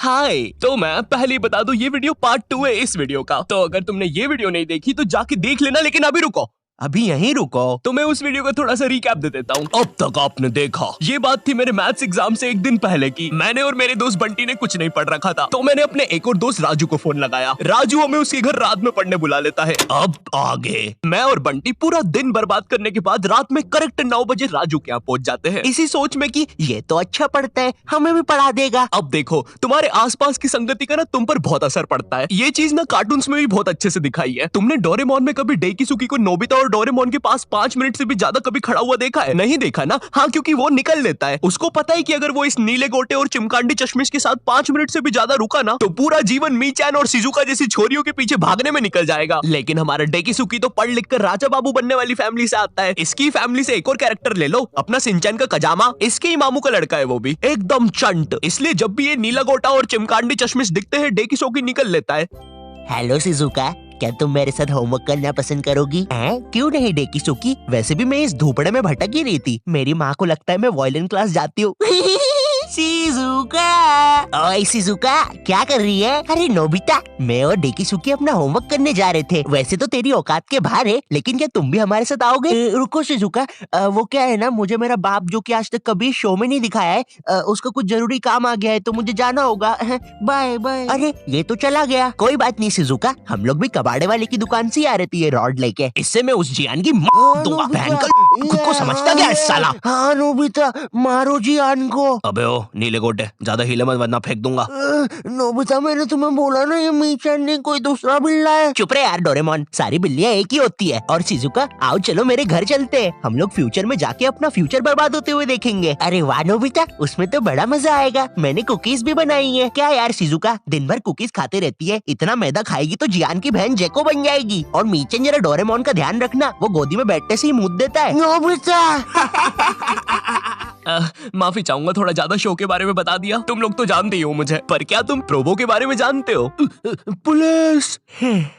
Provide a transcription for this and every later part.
हाय, तो मैं पहले बता दूं ये वीडियो पार्ट 2 है इस वीडियो का। तो अगर तुमने ये वीडियो नहीं देखी तो जाके देख लेना, लेकिन अभी रुको, अभी यहीं रुको। तो मैं उस वीडियो का थोड़ा सा रिकैप दे देता हूँ। अब तक आपने देखा, ये बात थी मेरे मैथ्स एग्जाम से एक दिन पहले की। मैंने और मेरे दोस्त बंटी ने कुछ नहीं पढ़ रखा था, तो मैंने अपने एक और दोस्त राजू को फोन लगाया। राजू हमें उसके घर रात में पढ़ने बुला लेता है। अब आगे मैं और बंटी पूरा दिन बर्बाद करने के बाद रात में करेक्ट 9 बजे राजू के यहाँ पहुंच जाते हैं, इसी सोच में कि ये तो अच्छा पढ़ता है, हमें भी पढ़ा देगा। अब देखो, तुम्हारे आसपास की संगति का ना तुम पर बहुत असर पड़ता है। ये चीज ना कार्टून्स में भी बहुत अच्छे से दिखाई है। तुमने डोरेमोन में कभी डेकिसुकी को नोबिता और डोरेमोन के पास 5 मिनट से भी ज्यादा कभी खड़ा हुआ देखा है? नहीं देखा ना? हाँ, क्योंकि वो निकल लेता है। उसको पता है कि अगर वो इस नीले गोटे और चिमकांडी चश्मिश के साथ 5 मिनट से भी ज्यादा रुका ना तो पूरा जीवन मीचैन और शिजुका जैसी छोरियों के पीछे भागने में निकल जाएगा। लेकिन हमारा डेकिसुकी तो पढ़ लिख कर राजा बाबू बनने वाली फैमिली से आता है। इसकी फैमिली से एक और कैरेक्टर ले लो, अपना सिंचैन का कजामा, इसके ही मामू का लड़का है, वो भी एकदम चंट। इसलिए जब भी ये नीला गोटा और चिमकांडी चश्मिश दिखते हैं डेकिसुकी निकल लेता है। हेलो शिजुका, क्या तुम मेरे साथ होमवर्क करना पसंद करोगी? क्यों नहीं डेकिसुकी, वैसे भी मैं इस धूपड़े में भटक ही रही थी। मेरी माँ को लगता है मैं वायलिन क्लास जाती हूँ। शिजुका, ओए शिजुका, क्या कर रही है? अरे नोबिता, मैं और डेकिसुकी अपना होमवर्क करने जा रहे थे। वैसे तो तेरी औकात के बाहर है, लेकिन क्या तुम भी हमारे साथ आओगे? रुको शिजुका, वो क्या है ना, मुझे मेरा बाप जो कि आज तक कभी शो में नहीं दिखाया है, उसका कुछ जरूरी काम आ गया है तो मुझे जाना होगा। Bye bye. अरे ये तो चला गया। कोई बात नहीं शिजुका, हम लोग भी कबाड़े वाले की दुकान से आ रही थी ये रॉड लेके। इससे मैं उस जियान की दूंगा। खुद को समझता क्या है साला? हाँ नोबिता, मारो जियान को। अबे ओ नीले गोटे, ज्यादा हिले मत वरना फेंक दूंगा। नोबिता, मैंने तुम्हें बोला ना ये मीचैन नहीं कोई दूसरा बिल्ला है। चुप रहे यार डोरेमोन, सारी बिल्लियां एक ही होती है। और शिजुका, आओ चलो मेरे घर चलते हैं, हम लोग फ्यूचर में जाके अपना फ्यूचर बर्बाद होते हुए देखेंगे। अरे वाह नोबिता, उसमें तो बड़ा मजा आएगा। मैंने कुकीज भी बनाई है। क्या यार शिजुका, दिन भर कुकीज खाते रहती है, इतना मैदा खाएगी तो जियान की बहन जेको बन जाएगी। और मीचैन जरा डोरेमोन का ध्यान रखना, वो गोदी में बैठने से ही मुंह देता है। नोबिता माफी चाहूंगा, थोड़ा ज्यादा शो के बारे में बता दिया। तुम लोग तो जानते ही हो मुझे, पर क्या तुम प्रोबो के बारे में जानते हो? पुलिस।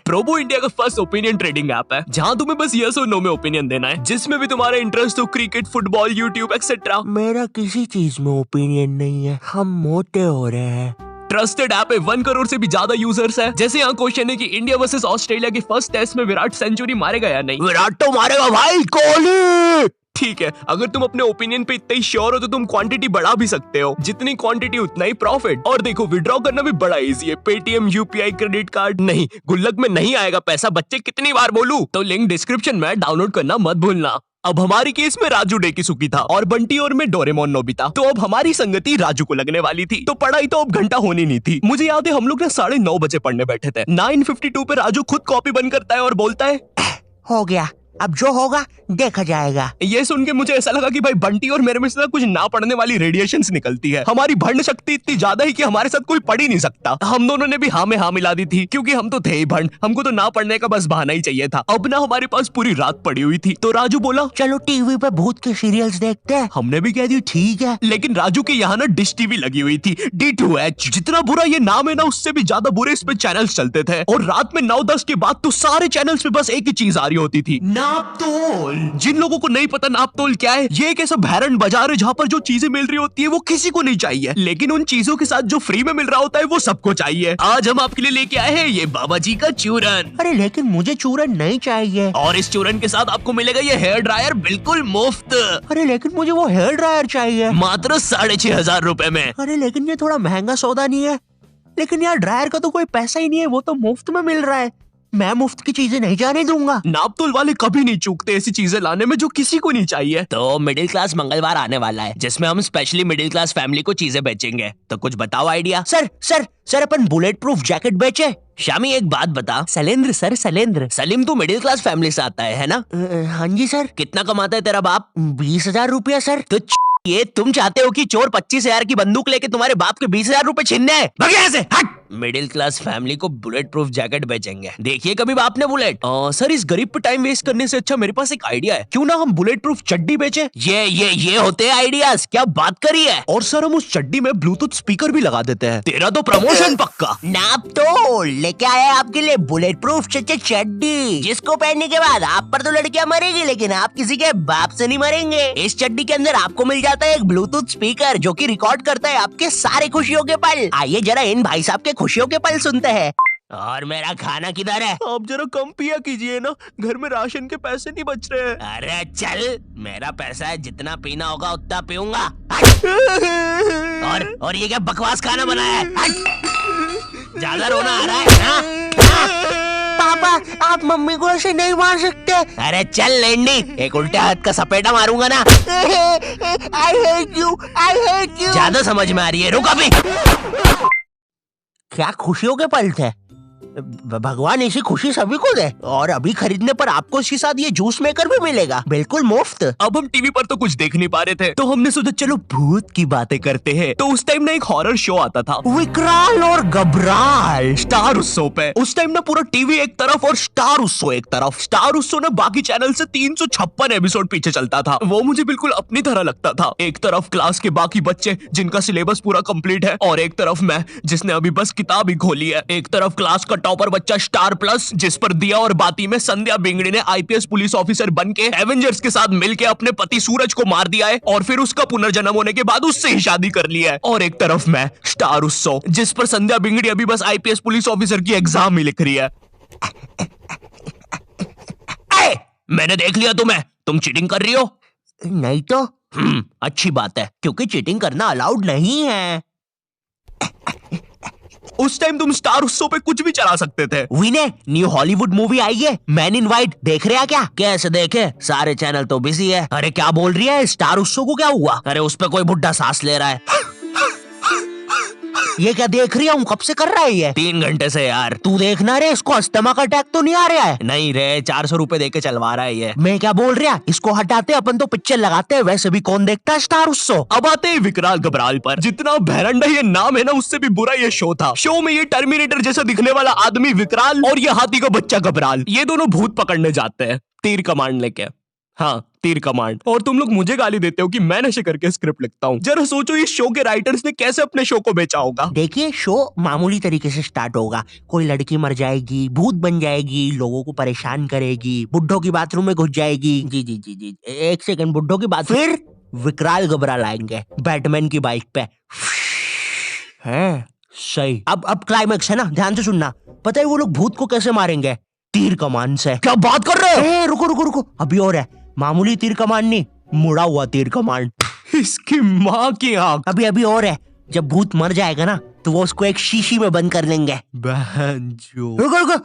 प्रोबो इंडिया का फर्स्ट ओपिनियन ट्रेडिंग ऐप है, जहां तुम्हें बस यस और नो में ओपिनियन देना है, जिसमें भी तुम्हारा इंटरेस्ट हो, क्रिकेट, फुटबॉल, यूट्यूब एक्सेट्रा। मेरा किसी चीज में ओपिनियन नहीं है, हम मोटे हो रहे हैं। ट्रस्टेड ऐप है, 1 करोड़ से भी ज्यादा यूजर्स है। जैसे यहाँ क्वेश्चन है कि इंडिया वर्सेस ऑस्ट्रेलिया के फर्स्ट टेस्ट में विराट सेंचुरी मारेगा या नहीं? विराट तो मारेगा भाई, कोहली। ठीक है, अगर तुम अपने ओपिनियन पे इतना ही श्योर हो तो तुम क्वांटिटी बढ़ा भी सकते हो। जितनी क्वांटिटी उतना ही प्रॉफिट। और देखो, विड्रॉ करना भी बड़ा इजी है। Paytm, UPI, credit card. नहीं, गुल्लक में नहीं आएगा पैसा, बच्चे कितनी बार बोलूं? तो लिंक डिस्क्रिप्शन में, डाउनलोड करना मत भूलना। अब हमारी केस में राजू डेकिसुकी था और बंटी और मैं डोरेमोन नोबिता। तो अब हमारी संगति राजू को लगने वाली थी, तो पढ़ाई तो अब घंटा होनी नहीं थी। मुझे याद है हम लोग ना 9:30 बजे पढ़ने बैठे थे। 9:52 पे राजू खुद कॉपी बंद करता है और बोलता है, हो गया, अब जो होगा देखा जाएगा। ये सुन के मुझे ऐसा लगा कि भाई बंटी और मेरे में से कुछ ना पढ़ने वाली रेडिएशंस निकलती है। हमारी भंड शक्ति इतनी ज्यादा है कि हमारे साथ कोई पढ़ ही नहीं सकता। हम दोनों ने भी हाँ में हाँ मिला दी थी, क्योंकि हम तो थे ही भंड, हमको तो ना पढ़ने का बस बहाना ही चाहिए था। अब ना हमारे पास पूरी रात पड़ी हुई थी, तो राजू बोला चलो टीवी पे भूत के सीरियल्स देखते हैं। हमने भी कह दी ठीक है, लेकिन राजू के यहाँ ना डिश टीवी लगी हुई थी, D2H। जितना बुरा ये नाम है ना, उससे भी ज्यादा बुरे इस पे चैनल्स चलते थे। और रात में 9-10 के बाद तो सारे चैनल्स पे बस एक ही चीज आ रही होती थी, नापतोल। जिन लोगों को नहीं पता नापतोल क्या है, ये एक ऐसा भैरन बाजार है जहाँ पर जो चीजें मिल रही होती है वो किसी को नहीं चाहिए, लेकिन उन चीजों के साथ जो फ्री में मिल रहा होता है वो सबको चाहिए। आज हम आपके लिए लेके आए हैं ये बाबा जी का चूरन। अरे लेकिन मुझे चूरन नहीं चाहिए। और इस चूरन के साथ आपको मिलेगा ये हेयर ड्रायर बिल्कुल मुफ्त। अरे लेकिन मुझे वो हेयर ड्रायर चाहिए, मात्र 6,500 रुपए में। अरे लेकिन ये थोड़ा महंगा सौदा नहीं है? लेकिन यार ड्रायर का तो कोई पैसा ही नहीं है, वो तो मुफ्त में मिल रहा है। मैं मुफ्त की चीजें नहीं जाने दूंगा। नापतोल वाले कभी नहीं चूकते ऐसी चीजें लाने में जो किसी को नहीं चाहिए। तो मिडिल क्लास मंगलवार आने वाला है, जिसमें हम स्पेशली मिडिल क्लास फैमिली को चीजें बेचेंगे। तो कुछ बताओ आइडिया। सर अपन बुलेट प्रूफ जैकेट बेचे। शामी एक बात बता। सलेंद्र सर, सलेंद्र। सलीम तू मिडिल क्लास फैमिली से आता है ना? हाँ जी सर। कितना कमाता है तेरा बाप? 20,000 रुपया सर। तो ये तुम चाहते हो कि चोर 25,000 की बंदूक लेके तुम्हारे बाप के 20,000 रुपए छीनने हैं? भाग यहाँ से, हट। मिडिल क्लास फैमिली को बुलेट प्रूफ जैकेट बेचेंगे। देखिए कभी बाप ने बुलेट। सर इस गरीब पे टाइम वेस्ट करने से अच्छा मेरे पास एक आइडिया है, क्यों ना हम बुलेट प्रूफ चड्डी बेचे? ये होते हैं आइडियाज, क्या बात करी है। और सर हम उस चड्डी में ब्लूटूथ स्पीकर भी लगा देते हैं। तेरा तो प्रमोशन पक्का। नापतोल लेके आया आपके लिए बुलेट प्रूफ चड्डी, जिसको पहनने के बाद आप पर तो लड़कियां मरेगी, लेकिन आप किसी के बाप से नहीं मरेंगे। इस चड्डी के अंदर आपको मिल जाता आता है एक ब्लूटूथ स्पीकर जो कि रिकॉर्ड करता है आपके सारे खुशियों के पल। आइए जरा इन भाई साहब के खुशियों के पल सुनते हैं। और मेरा खाना किधर है? आप जरा कम पिया कीजिए ना, घर में राशन के पैसे नहीं बच रहे हैं। अरे चल, मेरा पैसा है, जितना पीना होगा उतना पीऊंगा। और ये क्या बकवास खाना बनाया है? ज्यादा रोना आ रहा है ना? पापा, आप मम्मी को ऐसे नहीं मार सकते। अरे चल लेंडी, एक उल्टे हाथ का सपेटा मारूंगा ना। I hate you, I hate you। ज्यादा समझ में आ रही है, रुक अभी। क्या खुशियों के पल थे? भगवान ऐसी खुशी सभी को दे। और अभी खरीदने पर आपको इसके साथ ये जूस मेकर भी मिलेगा, बिल्कुल मुफ्त। अब हम टीवी पर तो कुछ देख नहीं पा रहे थे, तो हमने सोचा चलो भूत की बातें करते हैं। तो उस टाइम ना एक हॉरर शो आता था, विकराल और घबराल, स्टार उत्सव पे। उस टाइम ना पूरा टीवी एक तरफ और स्टार उत्सव एक तरफ। स्टार उत्सव ना बाकी चैनल से 356 एपिसोड पीछे चलता था। वो मुझे बिल्कुल अपनी तरह लगता था। एक तरफ क्लास के बाकी बच्चे जिनका सिलेबस पूरा कंप्लीट है, और एक तरफ मैं जिसने अभी बस किताब ही खोली है। एक तरफ क्लास का टॉपर बच्चा स्टार प्लस, जिस पर दिया और बाती में संध्या बिंगड़ी ने आईपीएस पुलिस ऑफिसर बन के एवेंजर्स के साथ मिलकर अपने पति सूरज को मार दिया है, और फिर उसका पुनर्जन्म होने के बाद उससे ही शादी कर लिया है। और एक तरफ मैं स्टार उत्सव, जिस पर संध्या बिंगड़ी अभी बस आईपीएस पुलिस ऑफिसर की एग्जाम ही लिख रही है। मैंने देख लिया तुम्हें, तुम चीटिंग कर रही हो। नहीं तो अच्छी बात है, क्योंकि चीटिंग करना अलाउड नहीं है। उस टाइम तुम स्टार उत्सव पे कुछ भी चला सकते थे। विनय, न्यू हॉलीवुड मूवी आई है मैन इन व्हाइट, देख रहे हैं क्या? कैसे देखे, सारे चैनल तो बिजी है। अरे क्या बोल रही है, स्टार उत्सव को क्या हुआ? अरे उस पे कोई बुड्ढा सांस ले रहा है। ये क्या देख रही हूँ, कब से कर रहा है ये? 3 घंटे से यार। तू देखना रे, इसको अस्थमा का अटैक तो नहीं आ रहा है? नहीं रे, 400 रुपए दे के चलवा रहा है ये। मैं क्या बोल रहा, इसको हटाते अपन तो पिक्चर लगाते हैं। वैसे भी कौन देखता है स्टार उत्सव। अब आते हैं विकराल घबराल पर। जितना भैरंडा ये नाम है ना, उससे भी बुरा ये शो था। शो में ये टर्मिनेटर जैसा दिखने वाला आदमी विकराल और ये हाथी का बच्चा घबराल, ये दोनों भूत पकड़ने जाते हैं तीर कमांड लेके। हाँ, तीर कमांड। और तुम लोग मुझे गाली देते हो कि मैं नशे करके स्क्रिप्ट लिखता हूँ। जरा सोचो इस शो के राइटर्स ने कैसे अपने शो को बेचा होगा। देखिए, शो मामूली तरीके से स्टार्ट होगा। कोई लड़की मर जाएगी, भूत बन जाएगी, लोगों को परेशान करेगी, बुड्ढों की बाथरूम में घुस जाएगी। जी जी जी जी, एक सेकंड, बुड्ढों की बात। फिर विकराल घबराल आएंगे बैटमैन की बाइक पे। है सही। अब क्लाइमेक्स है ना, ध्यान से सुनना। पता है वो लोग भूत को कैसे मारेंगे? तीर कमान से। क्या बात कर रहे हो? रुको रुको रुको, अभी और है। मामूली तीर कमान नहीं, मुड़ा हुआ तीर कमान। इसकी माँ की आंख। अभी और है। जब भूत मर जाएगा ना, तो वो उसको एक शीशी में बंद कर लेंगे। बहनचोद। रुको,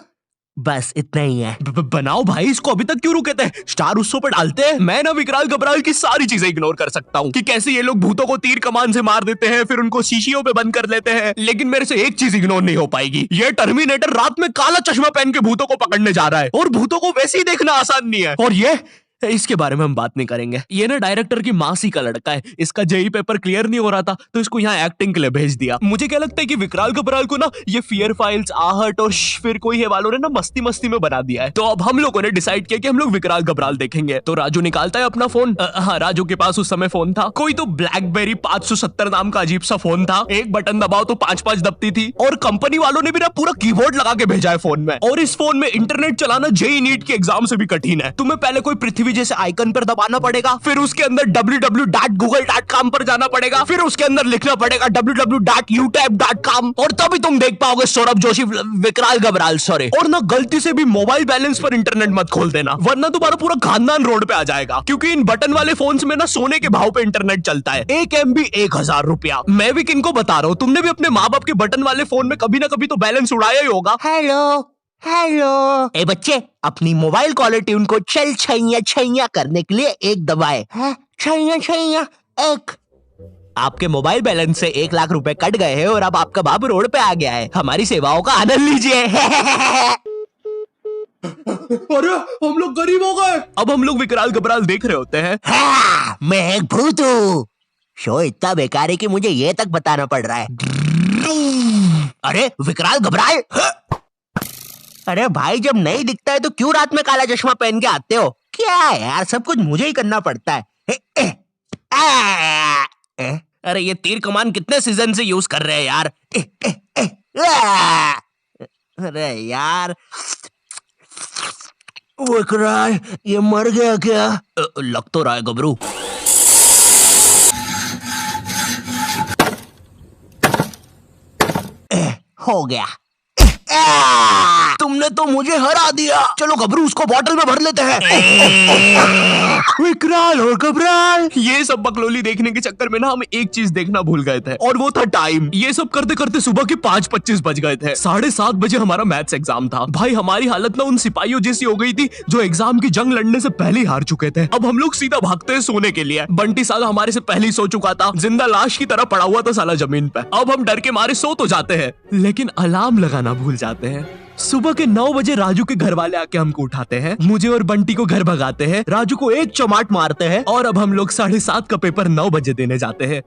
बस इतना ही है। बनाओ भाई, इसको अभी तक क्यों रुके थे? स्टार उत्सव पर डालते हैं। मैं ना विकराल घबराल की सारी चीजें इग्नोर कर सकता हूँ कि कैसे ये लोग भूतों को तीर कमान से मार देते हैं, फिर उनको शीशियों पे बंद कर लेते हैं। लेकिन मेरे से एक चीज इग्नोर नहीं हो पाएगी, ये टर्मिनेटर रात में काला चश्मा पहन के भूतों को पकड़ने जा रहा है, और भूतों को वैसे ही देखना आसान नहीं है। और ये इसके बारे में हम बात नहीं करेंगे। ये ना डायरेक्टर की मासी का लड़का है, इसका जेई पेपर क्लियर नहीं हो रहा था, तो इसको यहाँ एक्टिंग के लिए भेज दिया। मुझे क्या लगता है कि विकराल घबराल को ना ये फियर फाइल्स, आहट और फिर कोई है वालों ने ना मस्ती मस्ती में बना दिया है। तो अब हम लोगों ने डिसाइड किया कि हम लोग विकराल घबराल देखेंगे। तो राजू निकालता है अपना फोन। हाँ, राजू के पास उस समय फोन था, कोई तो ब्लैकबेरी 570 नाम का अजीब सा फोन था। एक बटन दबाओ तो 5-5 दबती थी, और कंपनी वालों ने भी ना पूरा कीबोर्ड लगा के भेजा है फोन में। और इस फोन में इंटरनेट चलाना जेई नीट के एग्जाम से भी कठिन है। तुम्हें पहले कोई पृथ्वी जैसे आइकन पर दबाना पड़ेगा, फिर उसके अंदर www.google.com पर जाना पड़ेगा, फिर उसके अंदर लिखना पड़ेगा www.youtube.com, और तभी तुम देख पाओगे सौरभ जोशी विकराल घबराल। सॉरी, और ना गलती से भी मोबाइल बैलेंस पर इंटरनेट मत खोल देना, वरना तुम्हारा पूरा खानदान रोड पे आ जाएगा। क्योंकि इन बटन वाले फोन्स में ना सोने के भाव पे इंटरनेट चलता है। 1 MB 1000 रुपया। मैं भी किनको बता रहा हूँ, तुमने भी अपने माँ बाप के बटन वाले फोन में कभी ना कभी तो बैलेंस उड़ाया ही होगा। हेलो ए बच्चे, अपनी मोबाइल कॉलर ट्यून को चल छैया छैया करने के लिए एक दबाए। छैया छैया एक। आपके मोबाइल बैलेंस से 1 लाख रुपए कट गए हैं, और अब आपका बाप रोड पे आ गया है। हमारी सेवाओं का आनंद लीजिए। अरे हम लोग गरीब हो गए। अब हम लोग विकराल घबराल देख रहे होते हैं। मैं एक भूत हूँ। शो इतना बेकार है कि मुझे ये तक बताना पड़ रहा है। अरे विकराल घबराल। अरे भाई, जब नहीं दिखता है तो क्यों रात में काला चश्मा पहन के आते हो? क्या यार, सब कुछ मुझे ही करना पड़ता है। अरे ये तीर कमान कितने सीजन से यूज कर रहे हैं यार। अरे यार, विकराल ये मर गया क्या? लग तो रहा है गबरू। हो गया। तुमने तो मुझे हरा दिया। चलो गबरू उसको बॉटल में भर लेते हैं। विकराल और घबराल, ये सब बकलोली देखने के चक्कर में ना हम एक चीज देखना भूल गए थे, और वो था टाइम। ये सब करते करते सुबह के 5:25 बज गए थे। 7:30 बजे हमारा मैथ्स एग्जाम था। भाई हमारी हालत ना उन सिपाहियों जैसी हो गई थी जो एग्जाम की जंग लड़ने से पहले ही हार चुके थे। अब हम लोग सीधा भागते हैं सोने के लिए। बंटी साला हमारे से पहले ही सो चुका था, जिंदा लाश की तरह पड़ा हुआ था साला जमीन पे। अब हम डर के मारे सो तो जाते हैं, लेकिन अलार्म लगाना भूल जाते हैं। सुबह के 9 बजे राजू के घर वाले आके हमको उठाते हैं, मुझे और बंटी को घर भगाते हैं, राजू को एक चमाट मारते हैं, और अब हम लोग 7:30 का पेपर 9 बजे देने जाते हैं।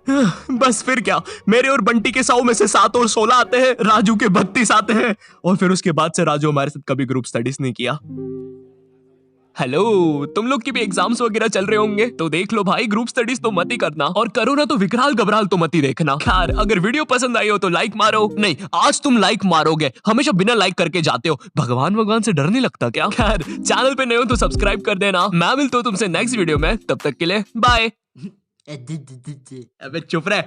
बस फिर क्या, मेरे और बंटी के 100 में से 7 और 16 आते हैं, राजू के 32 आते हैं, और फिर उसके बाद से राजू हमारे साथ कभी ग्रुप स्टडीज नहीं किया। हेलो, तुम लोग की भी एग्जाम्स वगैरह चल रहे होंगे तो देख लो भाई, ग्रुप स्टडीज तो मत ही करना, और करो ना तो विकराल घबराल तो मत ही देखना। खैर, अगर वीडियो पसंद आई हो तो लाइक मारो। नहीं, आज तुम लाइक मारोगे, हमेशा बिना लाइक करके जाते हो। भगवान से डर नहीं लगता क्या? खैर, चैनल पे नए हो तो सब्सक्राइब कर देना। मैं मिलता हूँ तुमसे नेक्स्ट वीडियो में, तब तक के लिए बाय। अबे चुप रहे।